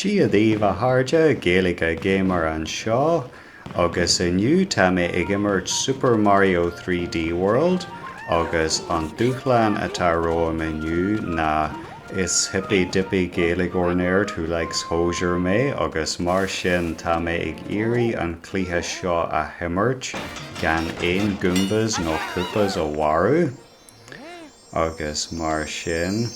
Giadíh a háirde Gaeilge gamer an seo, agus inniu tá mé ag imirt Super Mario 3D World, agus an dúchlean atá roim inniu na is hippy dippy Gaeilge ornéir tú likes hosier mé, agus mar sin tá mé ag iarraidh an cluiche seo a himirt gan éon goombas nó koopas ó warú, agus mar sin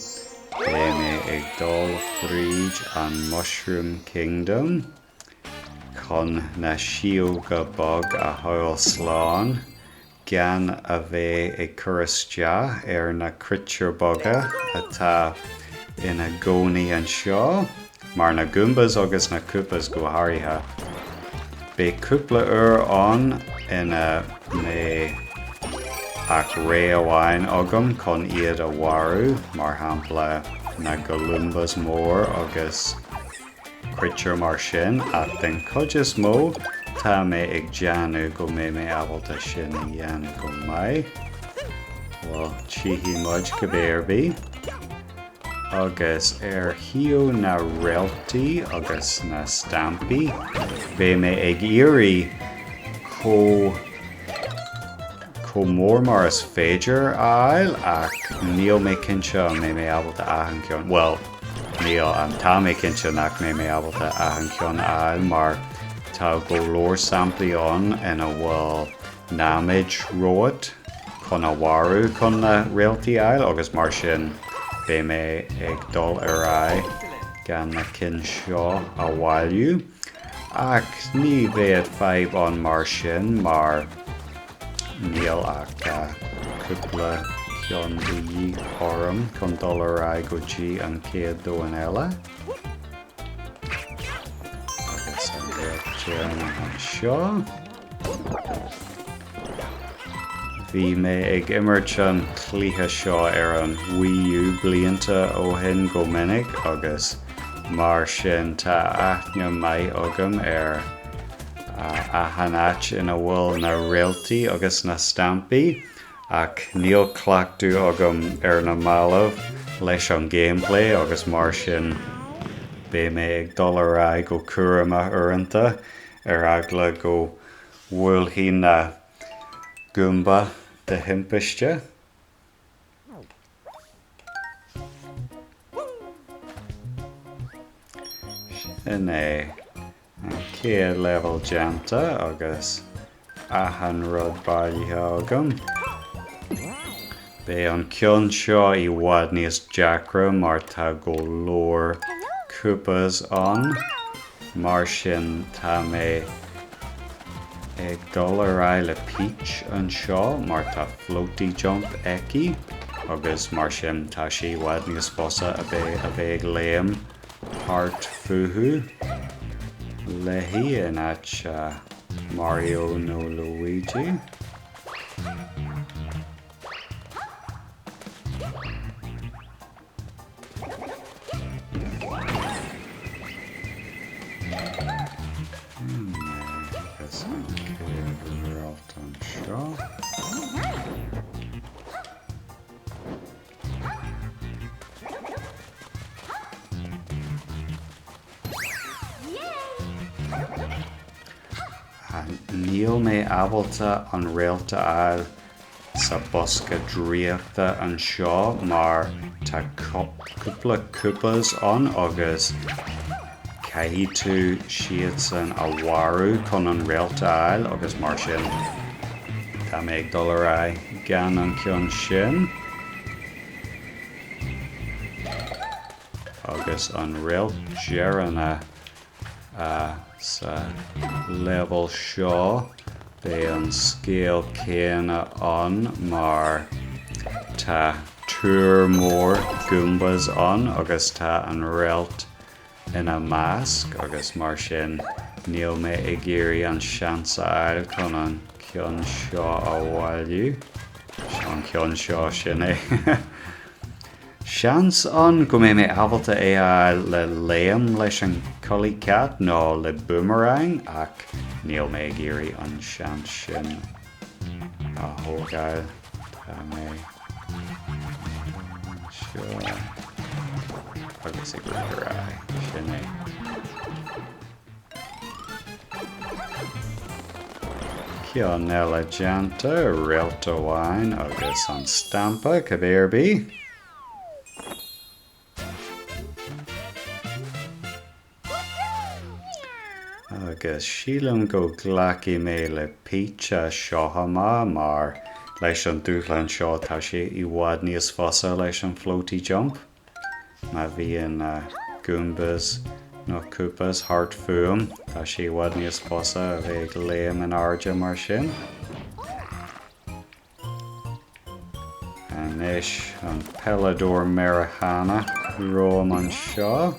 bé mé ag dul thríd an Mushroom Kingdom chun na sióga bog a thoil slán gan a bheith ag curasteach ar na creature boga atá ina gcónaí an seo, mar na goombas agus na koopas go háirithe. Bé cúpla uair ann ina mé ach ré amháin agam chun iad a warú, mar shampla na goombas mór agus creature mar sin, a den chuideas mó tá mé ag deanú go mé ábalta sin a dhéanú go maiid. Well, tíhí muid go béirbí. Agus hiú na réaltaí agus na stampaí, bé mé ag iarraidh có mór mar is féidir áil ach níl mé cinse mé ábalta aithin cionn. Well, níl an tá mé cinse nach mé ábalta aithin cionn áil, mar tá go leor samplaí ann ina bhfuil námaid róid chun a warú chun na réaltaí áil, agus mar sin bé mé ag dul ar aghaidh gan na cin seo a bhailiú. Ach ní bheadh feibh an mar sin, mar níl ach cúpla ceann bhí orm chun dul ar aghaidh go dtí an céad dóin eile. Agus an réaltéan an seo. Bhí mé ag imirt an cluiche seo ar an Wii U blianta ó shin go minic, agus mar sin tá aithne maiid agam ar a hanait ina bhfuil na réaltaí agus na stampaí, ach níl clachtú agam ar na malamh leis an gameplay, agus mar sin bé mé ag dul ar aghaidh go cuairma uaireanta ar agla go bhfuil hí na goomba de himpeiste. Sin é an céad level deanta agus aithin rud bailithe agam. Bé an cionn seo i bhfad níos deacra, mar tá go leor koopas ann, mar sin tá mé ag dul ar aghaidh le Peach an seo, mar tá floaty jump eici, agus mar sin tá sí bhfad níos fosa a bheith ag léim thart futhú leithí in áit Mario nó Luigi. Agus an céad réalt an seo. Níl mé ábalta an réalta áil sa bosca dríochta an seo, mar tá cúpla koopas ann, agus caithfidh tú siad san a warú chun an réalta áil, agus mar sin tá mé ag dul ar aghaidh gan an cionn sin. Agus an réalt dearanna sa level seo, bé an scéal céanna ann, mar tá túr mór goombas ann, agus tá an réalt ina másc, agus mar sin níl mé ag iarraidh an seansa áil chun an cionn seo a bhailiú. An cionn seo sin é. Seans an go mé ábalta é le léam leis an colí cat nó le boomerang, ach níl mé ag iarraidh an seans sin a thógáil. Tá mé seo agus ag sin é. Cian eleganta rialta wine agus an stampa cabirbi. Agus sílam go glaci mé le pizza seohama mar leis an dúchlan seo tá sé I bhfad níos fosa leis an floaty jump. Ma bhíon goombas nó koopas hart fuam tá sé bhfad níos fosa a bheith léam an airde mar sin. Anis an pelador marihana rom an seo.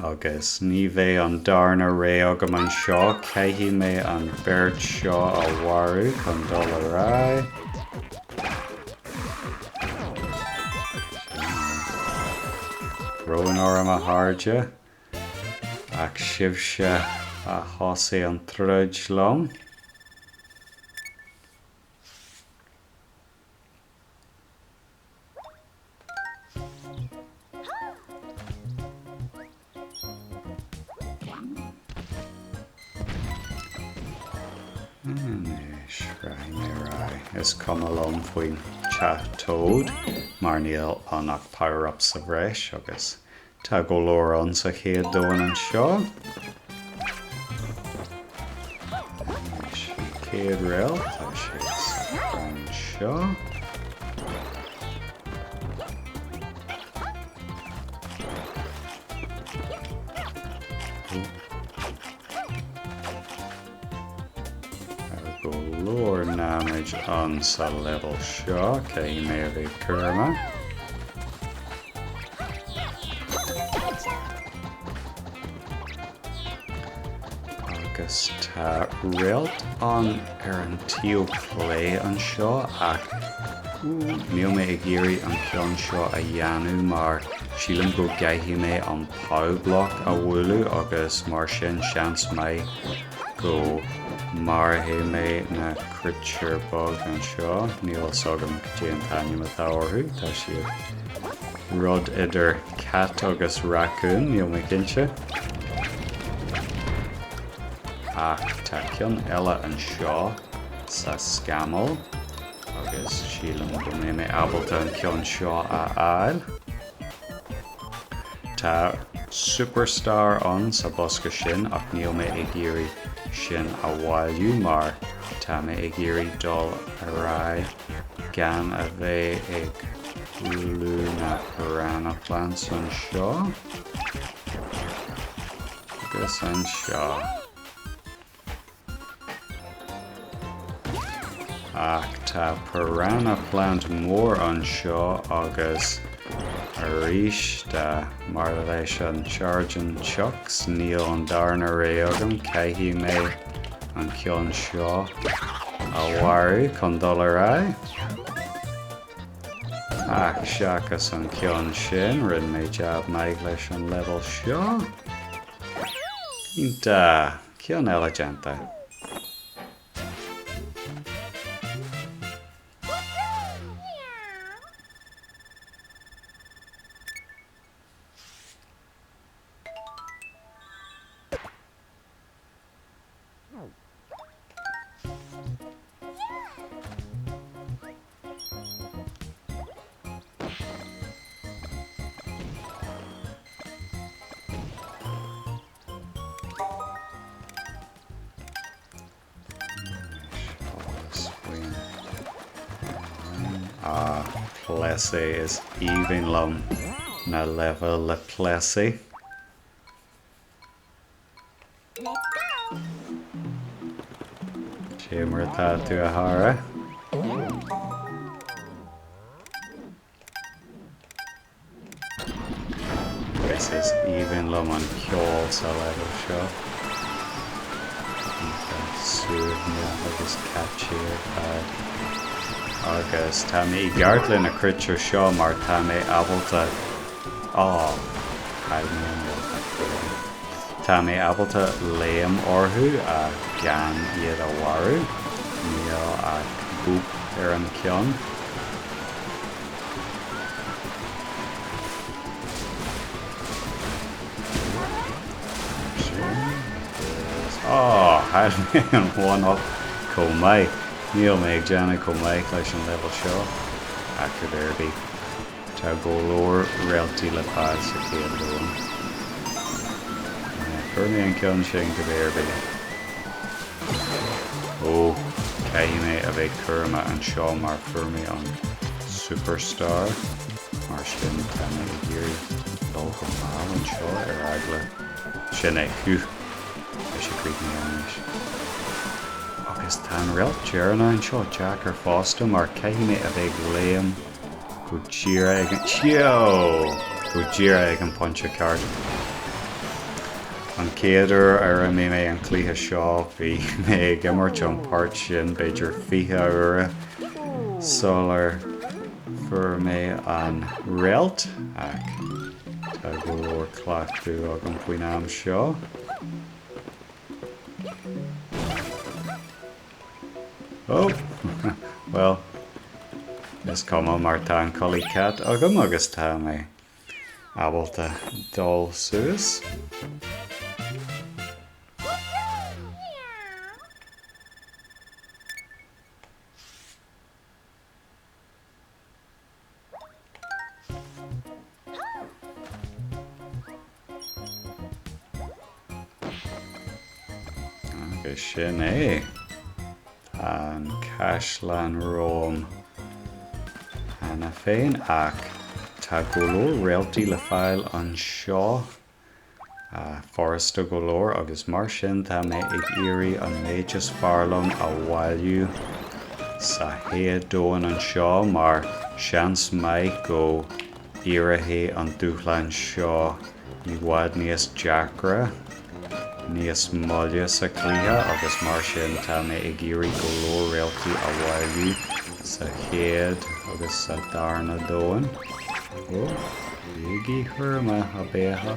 Agus ní bheith an darna ré agam an seo, caithí mé an beirt seo a warú chun dul a rá. Roin orm a háirde, ach sibse a thosaí an troid lom. Is cum along faoin chat toad, mar níl annach power-up sa bhreis agus tá go leor an sa chéad dóin an seo. Céad réal tá sé sa an seo. Go leor damage an sa level seo, cé mé a bheith curma. Agus tá rialt an an tío play an seo ach níl mé ag géirí an ceann seo a dhéanú mar sílim go gaithí mé an power block a bhuailú agus mar sin seans mé go mar hé mé na creature bug an seo, níl sogam dé an taine a táirthú, tá siad rud idir cat agus raccoon, níl mé cinse. Ach tá ceann eile an seo sa scamal, agus sílim go mé abalta an ceann seo a ail. Tá superstar an sa bosca sin ach níl mé ag géirí sin a bháilú mar tá mé ag géirí dul a rá gan a bheith ag lúna piranha plants an seo. Agus an seo. Ach tá piranha plant mór an seo agus Arish da mar leis an chargin chucks níl an darna ré agam caithí mé an ceann seo a bharú chun dul a rá. Ach seachas an ceann sin rinne mé jab maig leis an level seo. Ínta ceann eleganta. Plessy is even lum na level le Plessy. Shimmer that to a hara. This is even lum on Kjol sa level show. Soothe me agus catchy agus tá mé gartlin a creature seo mar tá mé abalta tá mé abalta léam orthú a gan iad a warú níl a goop ar an ceann. hail mé an bháin up chomh maith. Níl méid déanana chomh maith leis an level seo. Ac a bhéirbí. Tá go leor réaltaí le fáil sa chéad luan. Chur mé an ceann sin go bhéirbí. Ó, caiithí mé a bheith curma an seo mar fuair mé an superstar. Mar sin tá mé i ggéirí dul go máil an seo ar agla. Sin é chu is sé críoch mé anis. Agus tá an réalt dearna an seo Jack ar fásta mar caiithí mé a bheith léam go ddíra ag an go ddíra ag an ponte cart. An céidir ar mé mé an clíthe seo bhí mé gimmart an páirt sin beidir 20 euro solar fuair mé an réalt ach tá go leor clachtú agam faoin am seo. Oh, well, is cuma mar tá an collie cat agam agus tá mé ábalta dul suas. Agus sin é an Caisleán Róm hena féin ach tá go leor réaltaí le fáil an seo Forresta go leor agus mar sin tá mé ag iarraidh an méideas fearlán a bhailiú sa héad dóin an seo mar seans mbeidh go iarraithé an dúchleán seo i bhfad níos deacra níos moille sa cluiche agus mar sin tá mé ag iarraidh go leor réaltaí a bhailiú sa chéad agus sa darna dóin. Ó, bhíigí thuirme a bétha.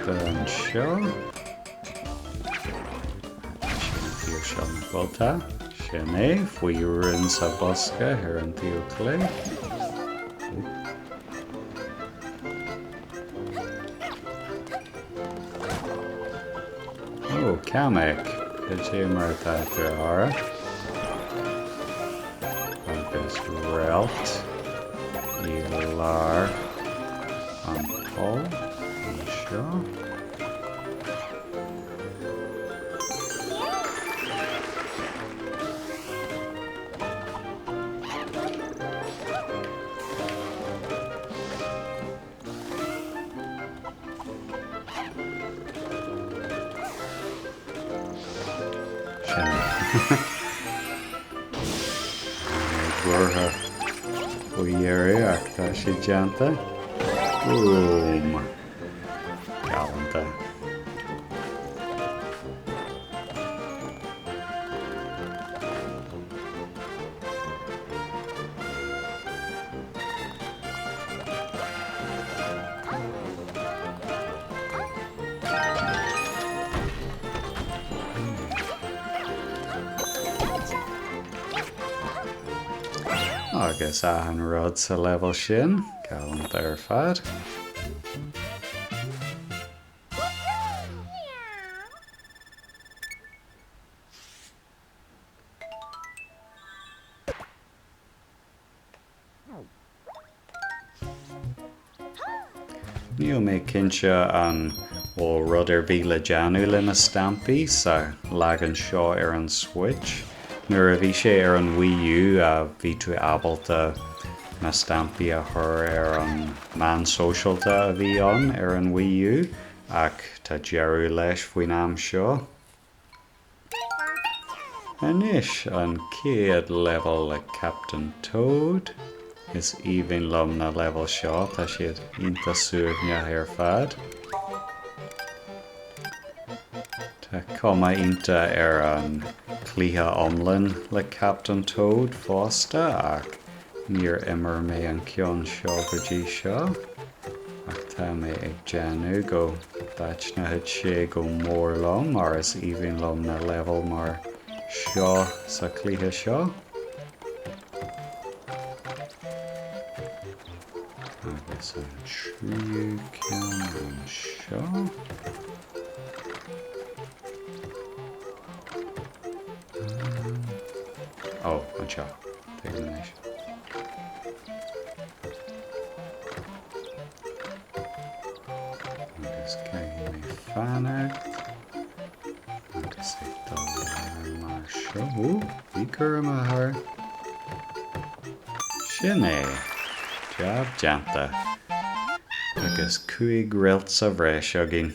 An seo sin tíor seo na bhilta sin é faoi rinn sa bosca ar an tíor clé. Ó, Camaic go dtí mar tá ara agus réalt i lár an pól an seo. Gurtha ó dhéirí ach tá sé deanta. Boom. Galanta. Agus an rud sa level sin, galanta ar fad. Níl mé cinse an ó rudder bhí le deanú lena stampí sa legan seo ar an Switch. Nuair a bhí sé ar an Wii U a bhí tú abalta na stampí a chur ar an man socialta a bhí ar an Wii U ach tá dearú leis faoin am seo. Anis an céad level le Captain Toad is even lom na level seo tá siad ionta suaimne ar fad. Tá cuma ionta ar an clíthe omlan le Captain Toad fásta ach níor imar mé an ceann seo go dtí seo ach tá mé ag deanú go daitnehuid sé go mór lom mar is even lom na level mar seo sa clíthe seo. Agus an tríú ceann an seo. Oh, an seo. Take an is. Agus caiithí mé fanart. Agus é dul mar seo. Bhí curm a thar. Sin é. Job deanta. Agus cuaig rilt sa bhreis agin.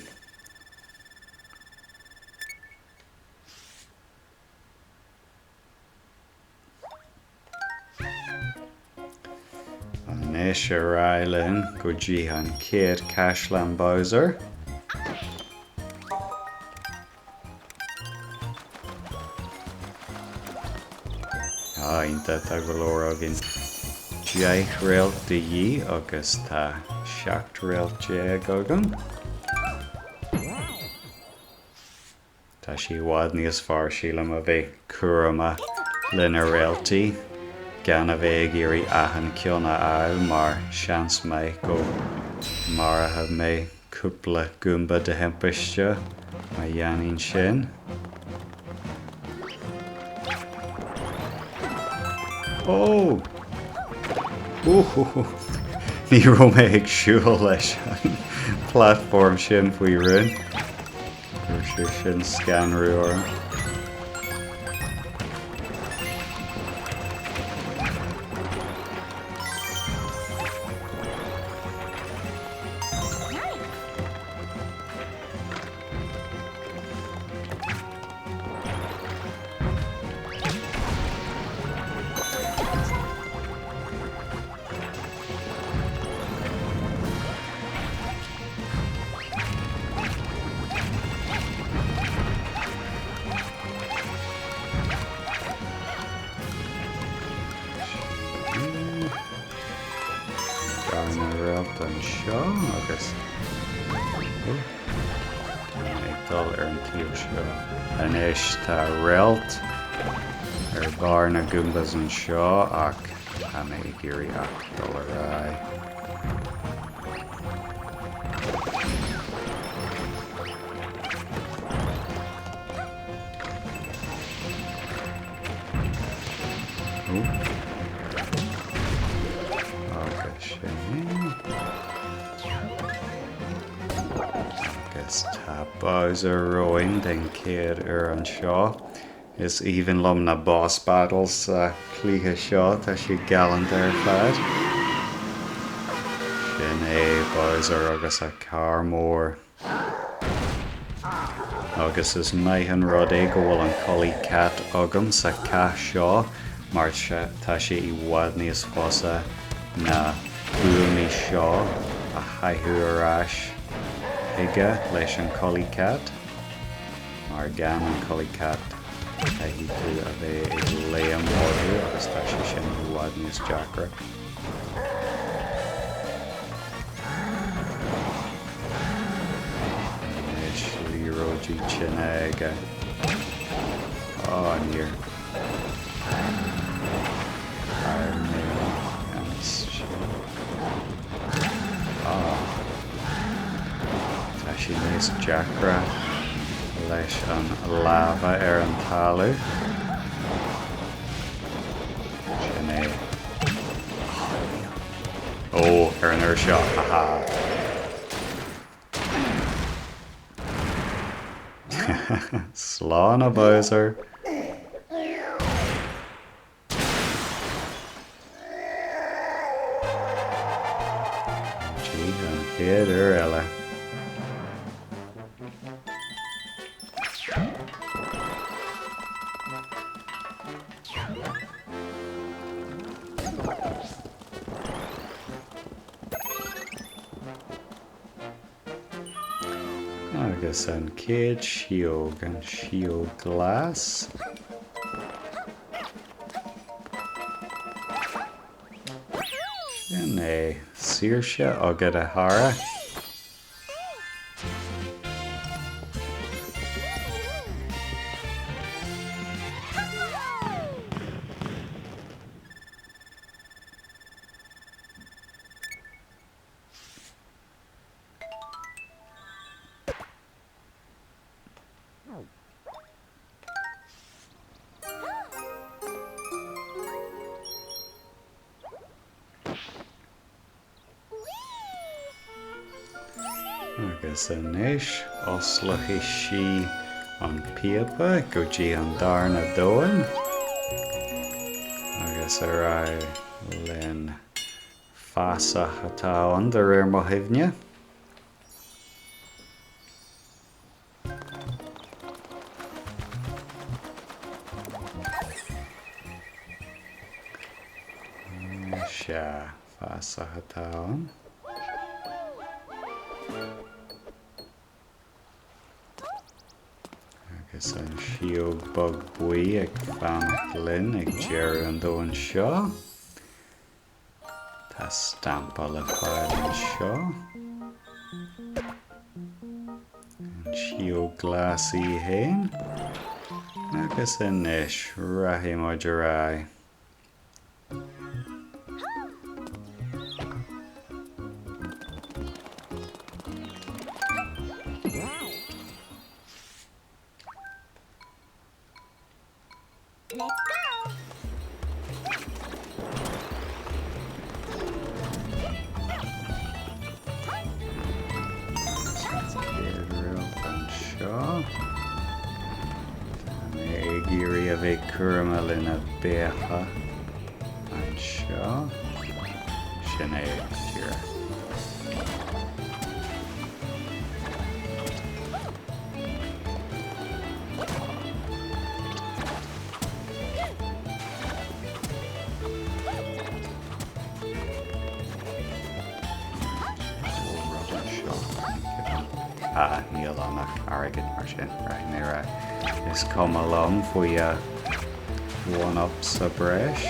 Anis a railen go dtí an céad Caisleán Bowser. Ínta tá go leor agin. Deich réalt de dhí agus tá seacht réalt déag agam. Tá sí bhád níos fearr sílam a bheith cuarama lena réaltaí gan a bheith ag iarraí aithin ceanna áil mar seans mé go maratha mé cúpla goomba de himpeiste a dhéanaíonn sin. Oh! Ní raibh mé ag siúil leis an platform sin faoi rinn. Gur sé sin scanrú orm. Garna réalt an seo agus ag dul ar an clíomh seo. Anis tá réalt ar bár na goombas an seo ach tá mé ag iarraí ach dul ar ai. Agus tá Bowser roin den céad ar an seo. Is even lom na boss battles clíthe seo tá si gallant ar fad. Sin é Bowser agus a car mór. Agus is maihan rud é go bhfuil an collie cat agam sa cath seo mar tá sé I bhfad níos fósa na buaimí seo a chaithú arás ige leis an collie cat mar gan an collie cat a hí tú a bheith ag léam orthú agus tá sé sin bhfad níos deacra. Is líróidí sin aige níor Tá sí níos deacra leis an lava ar an talú. Sin é ar an uair seo, haha. Slán a Bowser. Gee, an chéad eile. Agus an céad siog, an siog glas. Sin é saoirse agad a thara. Agus inis oslach is sí an peapa go dtí an darna dóin. Agus a ra linn fasach atá under mo himne. Se fasach atá an. Agus an siog bug buí ag fanach linn ag dear an dóin seo. Tá stampa le fáil an seo. An siog glasí hain. Agus inis rahí muid a ra. Géirí a bheith curma lena bécha an seo. Sin é tír. Níl annach airgid mar sin right mé ra. Is come along faoi one-up sa breis.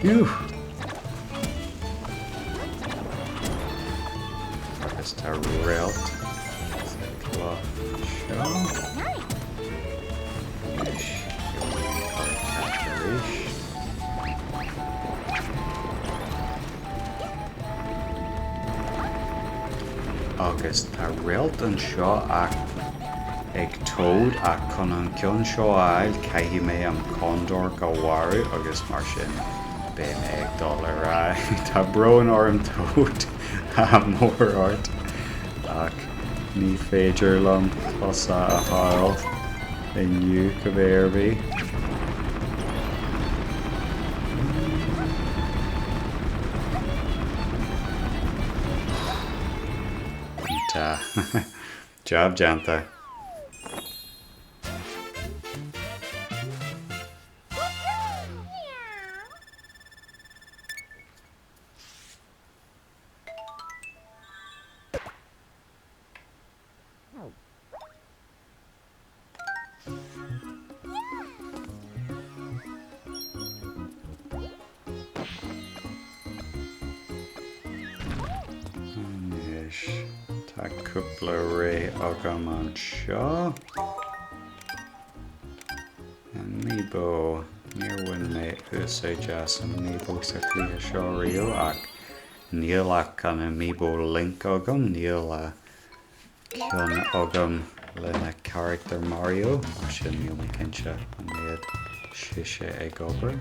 Phew! Agus tá réalt cloth seo. Is agus tá réalt an seo ag tód ach chun an cion seo ail caithfidh mé an condor go bhharú agus mar sin bé mé ag dul ar ra. Tá brón orm tód a mór ort ach ní féidir lom tosa a háilt inniu go bhéirbhí. Tá. Job janta. a cúpla ré agam an seo. An níbo níorhain mé úsáid as an níbo sa clíthe seo riú ach níl ach an níbo link agam, níl a cion agam lena character Mario mar sin níl mé cinse an méad siise ag obair.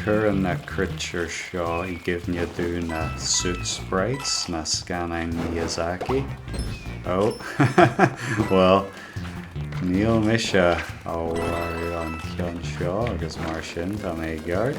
Curran na creature seo I givne do na suit sprites na scanning Miyazaki. Oh, well, níl mi se áhhair an ceann seo agus mar sin tá mé gheart.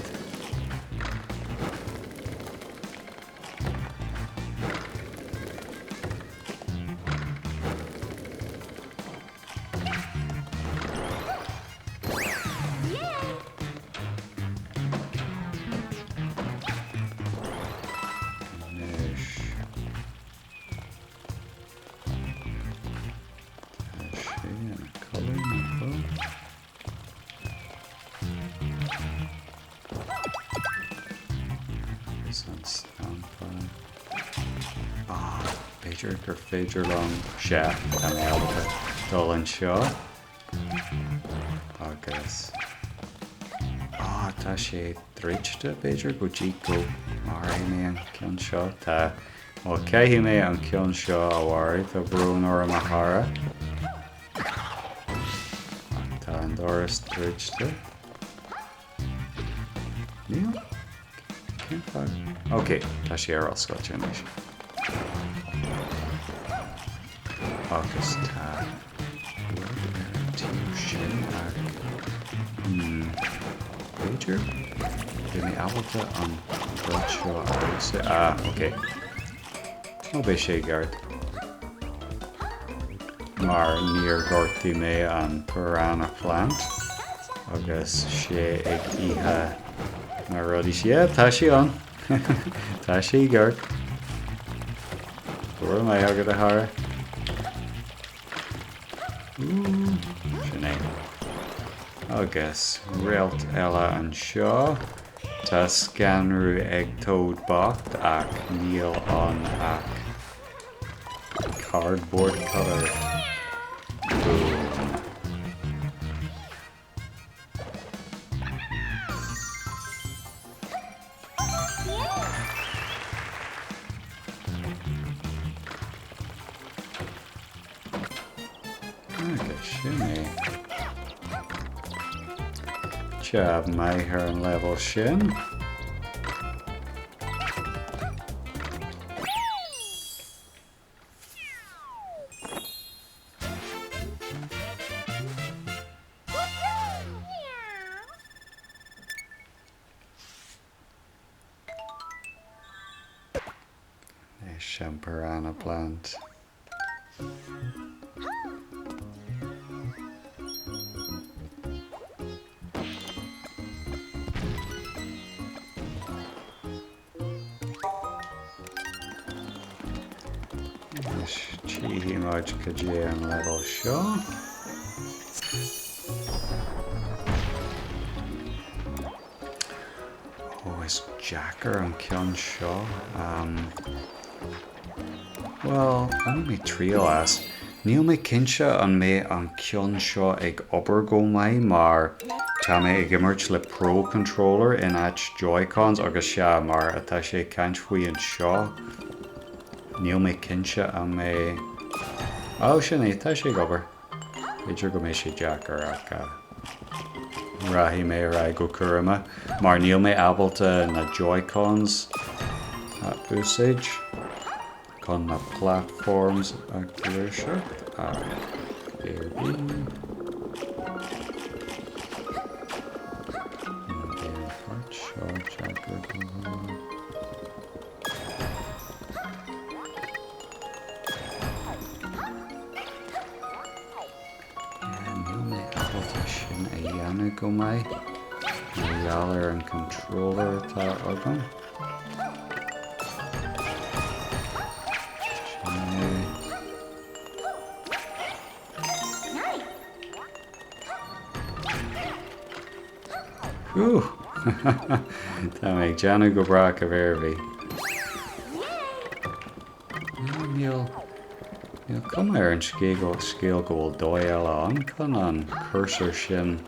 Gur féidir long se an eilthe dul an seo agus tá sé dríte féidir go dtí go mar mé an ceann seo tá má ceithí mé an ceann seo a bhhaid a brúnar am athra tá an doras dríte níl? Ok, tá sé ar oscailte níos. Agus tá tíú sin ag féidir Dé mé ábalta an bhil seo agus ok. Nó bé sé gheart. Mar níor gortaí mé an piranha plant agus sé ag ihe na rudí sé tá sé an. Tá sé gheart. Fuair mé agad a thara. Sinné. Agus réalt eile an seo tá scanrú ag tóid bocht ach níl an ach cardboard cutter. Boom. Sinné. Job my her an level sin. A champerana plant. Cheeky much an level seo. Oh, is Jacker an ceann seo? Well, I'm me trio as. Níl mé cinse an mé an ceann seo ag obair go mé mar tá mé ag immert le Pro Controller in at Joy-Cons agus se mar atá sé caint faoi an seo. Níl mé cinse an mé... Oh, sinné, tá sé gobar. Féidir go mé sé Jackar ach rahí mé ra go curama. Mar níl mé ábalta na Joy-Cons úsáid chun na platforms a gléirse. Go mai Yaller and controller tá agam. Ooh. Tá méid Janu go brach a bhéirbhí. Níl cum ar an scéal go bhfuil dó eile an chun an cursor sin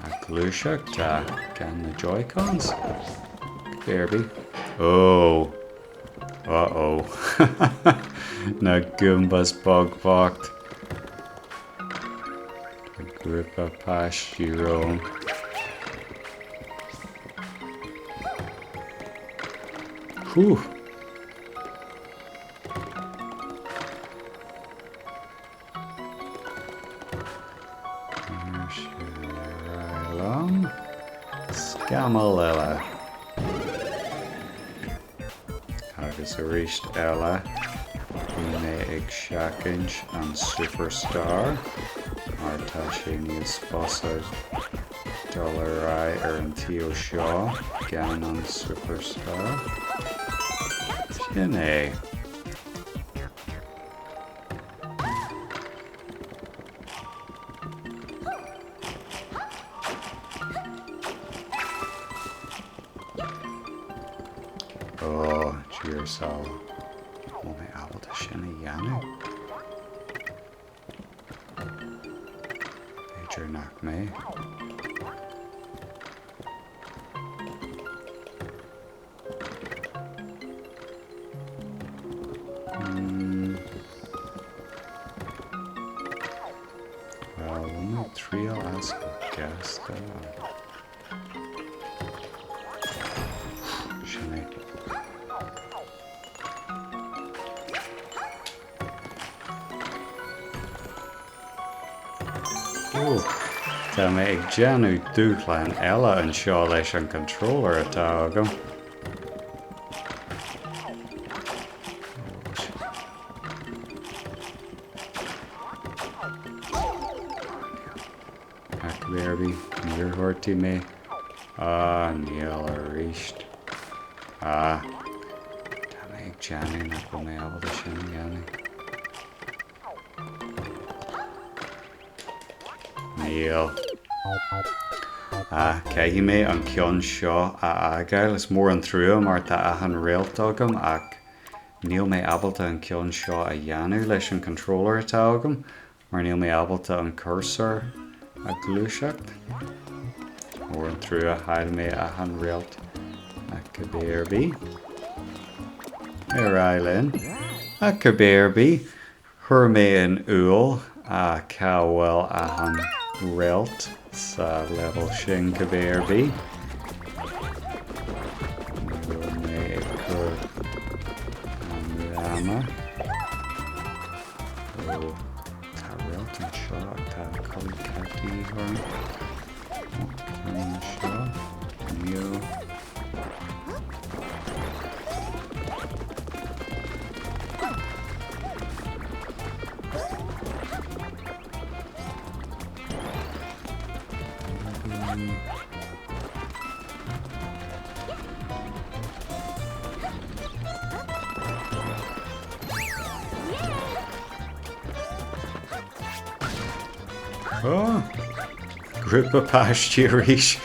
a glúiseach tá gan na Joy-Cons. Bhéirbhí. Oh. Uh-oh. Na goombas bugbocht. Grúpa páistírón. Whew. Long. Scamalella. Agus a ríist eile. Bhí ag seacaint an Superstar. Mar tá sé níos fósaid dul ar an tío seo gan an Superstar. Sin é. Oh, cheers all. Ó mé ábalta sin a dhéanamh. Féidir nach mé. Well, only three I'll ask a guess Sinné. Tá mé ag déanú dúchlein eile an seo leis an controller atá agam. Ac bhéirbhí níorthairtí mé. Níl a ríist. Tá mé ag déanú nach go mé ábalta sin dhéanamh. Níl. Caithfidh mé an ceann seo a agail is mór an trúa mar tá an réalt agam ach níl mé ábalta an ceann seo a dhéanamh leis an controller atá agam mar níl mé ábalta an cursor a glúiseacht. Mór an trúa hail mé an réalt ach go bhéirbhí. Ar ailinn ach go bhéirbhí chuir mé an úl a cabhfuil an réalt sa level sin go bhéirbhí. Bhfuil mé ag chur an rama. Tá réalt an seo ach tá chuid ceartaí thorn. An seo. Níl. Grúpa páistí rífeich.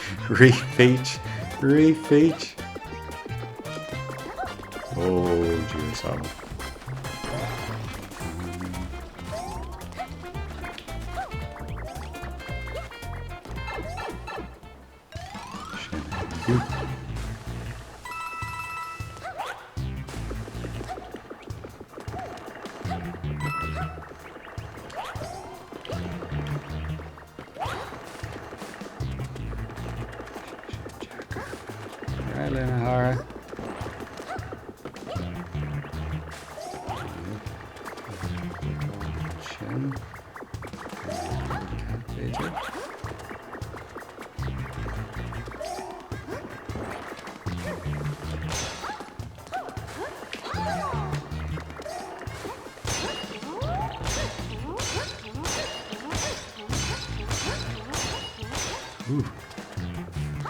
Oh, jeez,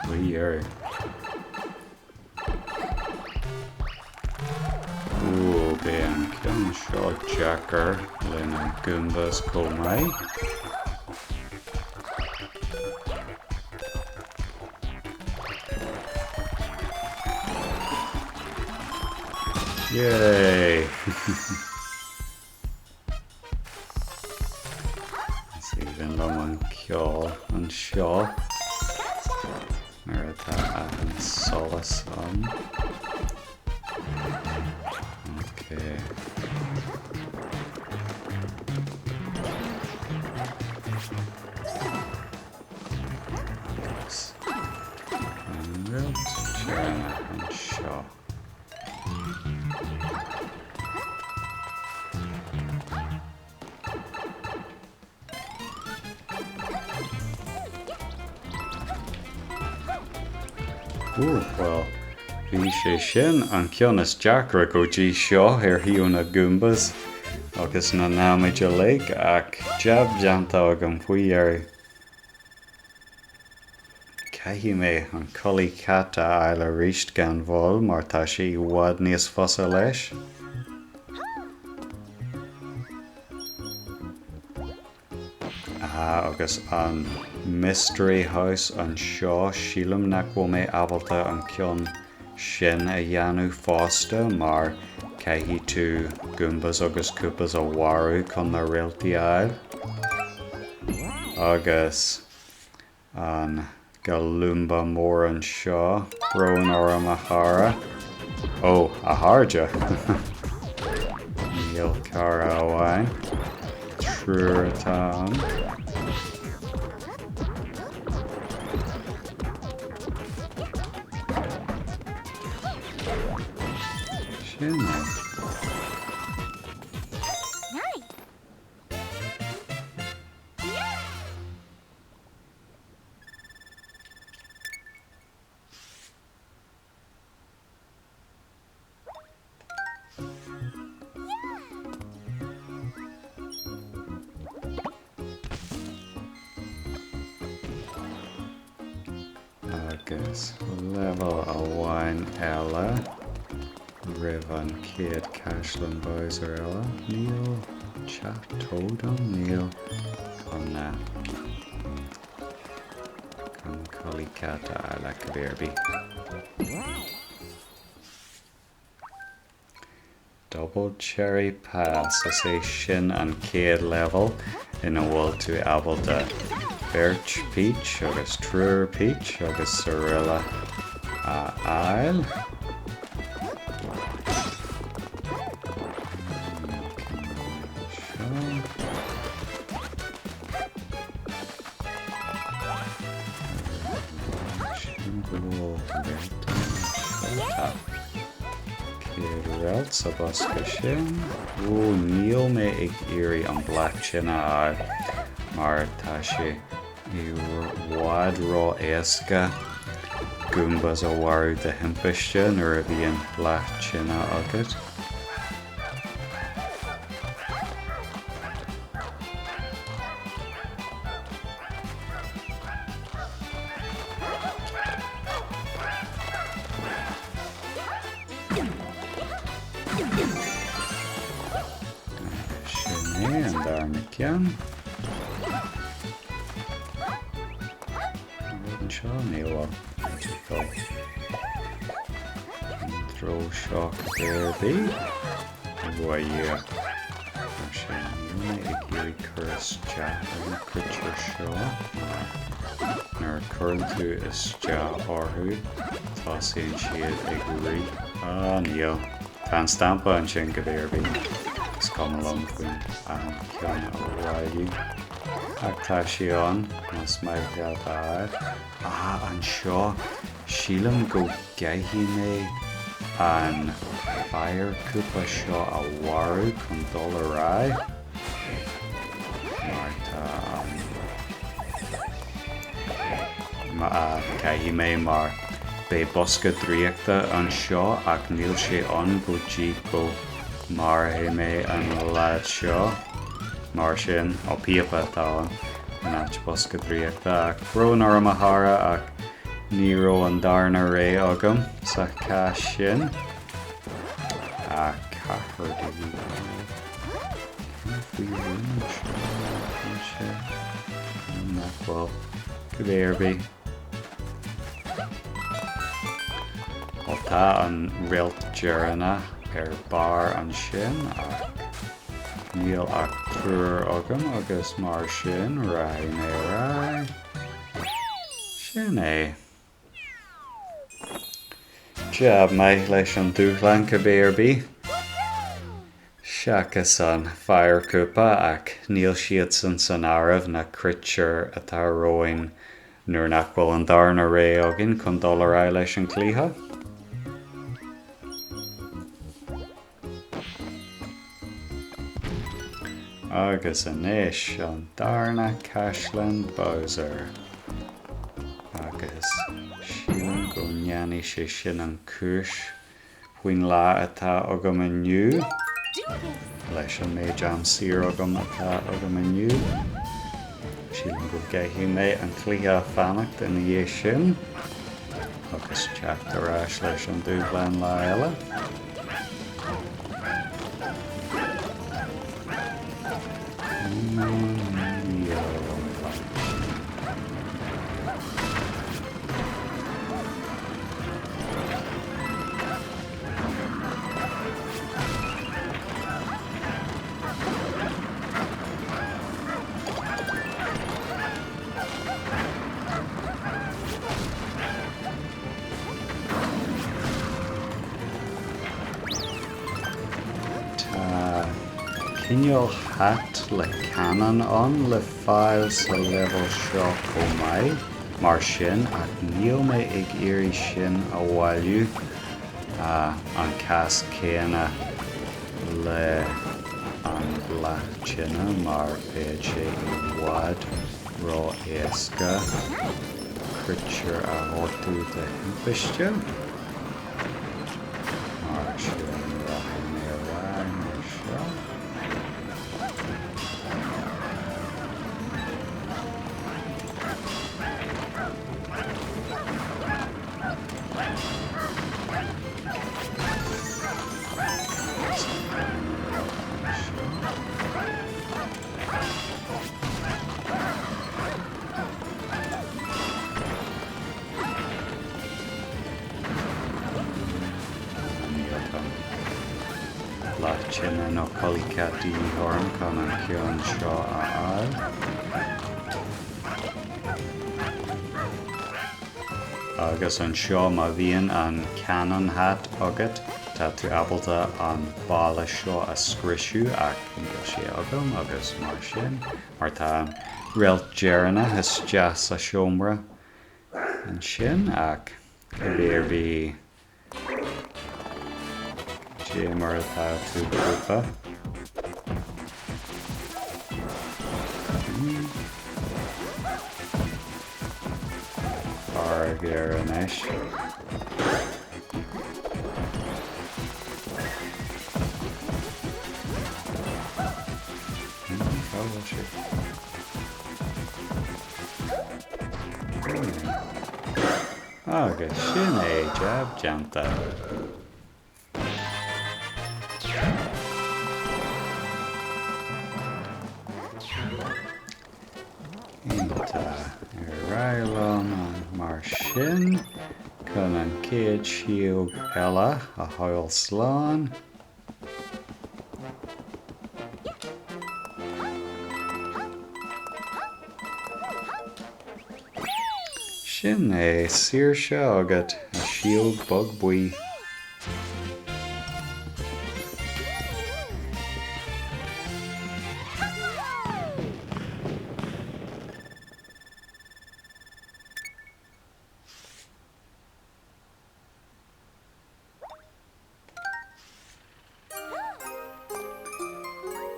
Weird. Ooh, ben ceann seo Jackar lena goombas comai. Yay! Is even though an ceol an seo mar atá an solas an. Okay. An tearna an seo. Well, bhí sé sin an ceannas deacra go dtí seo ar hiú na goombas agus na námaide le ach jab deanta agam faoi ar caithfí mé an colaí cata eile ríist gan bhol mar tá sé i bhfad níos fosa leis. Agus an Mystery House an seo sílam nach bhfuil mé abalta an ceann sin a dhéanú fásta mar caithfí tú goombas agus koopas a mharú chun na réaltaí air. Agus an galumba mór an seo roin orm a chara. A háide. Níl cara amháin. Trúr atá an. Agus level a bhain eile rih an céad caislean bowser eile níl chattódam níl chun colaí cata eile go bhféarbí. Double Cherry Pass is é sin an céad level ina bhfuil tú abalta Birch Peach agus Trúr Peach agus Sorilla a ail. Céad sa bosca sin. Níl mé ag iarraidh an black sin a air mar tá sé i bhfad rá éasca goombas a mharú de himpeiste nuair a bhíonn black sin a agat. Sin é an dar ceann. Níl throw shock therapy. Bhaia sin níl ag iarraidh churas teach an cuitir seo nar churann tú is teach orthú tá sin siad ag rí níl tá an stampa an sin go bhféarbí is cum lom faoin an ceann ó bhaidí. Ach tá sí an mas maithreacht air. An seo sílam go gaithfí mé an fire koopa seo a mharú chun dul a rá. Mar tá caithfí mé mar bé bosca dríochta an seo ach níl sé an go dtí go mar é mé an lead seo. Mar sin ó píopa tá an áit bosca dríochta ach roin orm a chara ach ní raibh an darna ré agam sa cá sin a cachar de bhí nachhfuil go bhféarbí. Tá an réalt dearna bar an sin ach níl ach trúr agam agus mar sin rai mé rai. Sin é. Jab mé leis an dúchlan go béirbí. Seachas an fire koopa ach níl siad san áireamh na critsear atá roin nuair nach bhfuil an darna ré agin chun dul ar leis an clíthe. Agus inis an darna Cashlan Bowser. Agus sílan go ngeanaí sé sin an cúis faoin lá atá agam inniu. Leis an méid am sir agam atá agam inniu. Sílan go gaithfí mé an clíthe fannacht in dhé sin. Agus teachtarrás leis an dúchlan lá eile. Cinneal hat le canan an le fáil sa level seo chomh maith mar sin ach níl mé ag éirí sin a bhailiú an cas céanna le an blachtinne mar féad sé i bhfad rá éasca critsear a thótú de himpeiste. Mar sin raithe mé rá mar seo. Blachtinne nó polycatí thorm chun an ceann seo a fháil. Agus an seo má bhíonn an canon hat agat tá tú abalta an bála seo a scrisiú ach níl sé agam agus mar sin mar tá réalt dearna is deas a seomra an sin ach go béirbí sé mar atá tú koopa. Ar an eis. Agus sin é jab janta. Mar sin chun an céad siúg eile a thoil sláán. Sin é siar seo agat a siúg bog buí.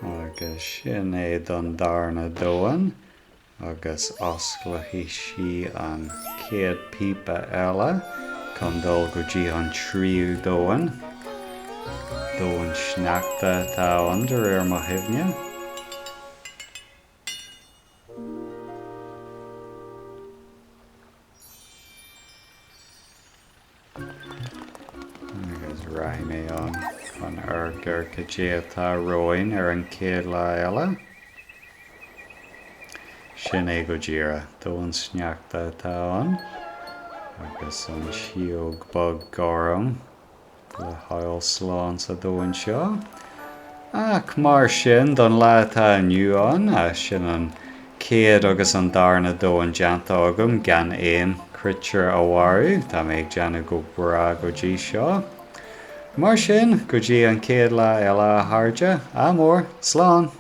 Agus sin é don darna dóin agus osclaithí si an céad pípa eile chun dul go dtí an tríú dóin. Dóin sneachta tá under ar mo himne. Agus raith mé an chun gur go dtí atá roin ar an céad lá eile. Sin é go ddíra dóin sneachta atá an agus an siúg bog gáram le hail slán sa dóin seo. Ach mar sin don le tá aniu an sin an céad agus an darna dóin deanta agam gan éon creature óharu tá méid deanna go bra go dtí seo. Mar sin go dtí an céad le eile a tharde, amór, slán.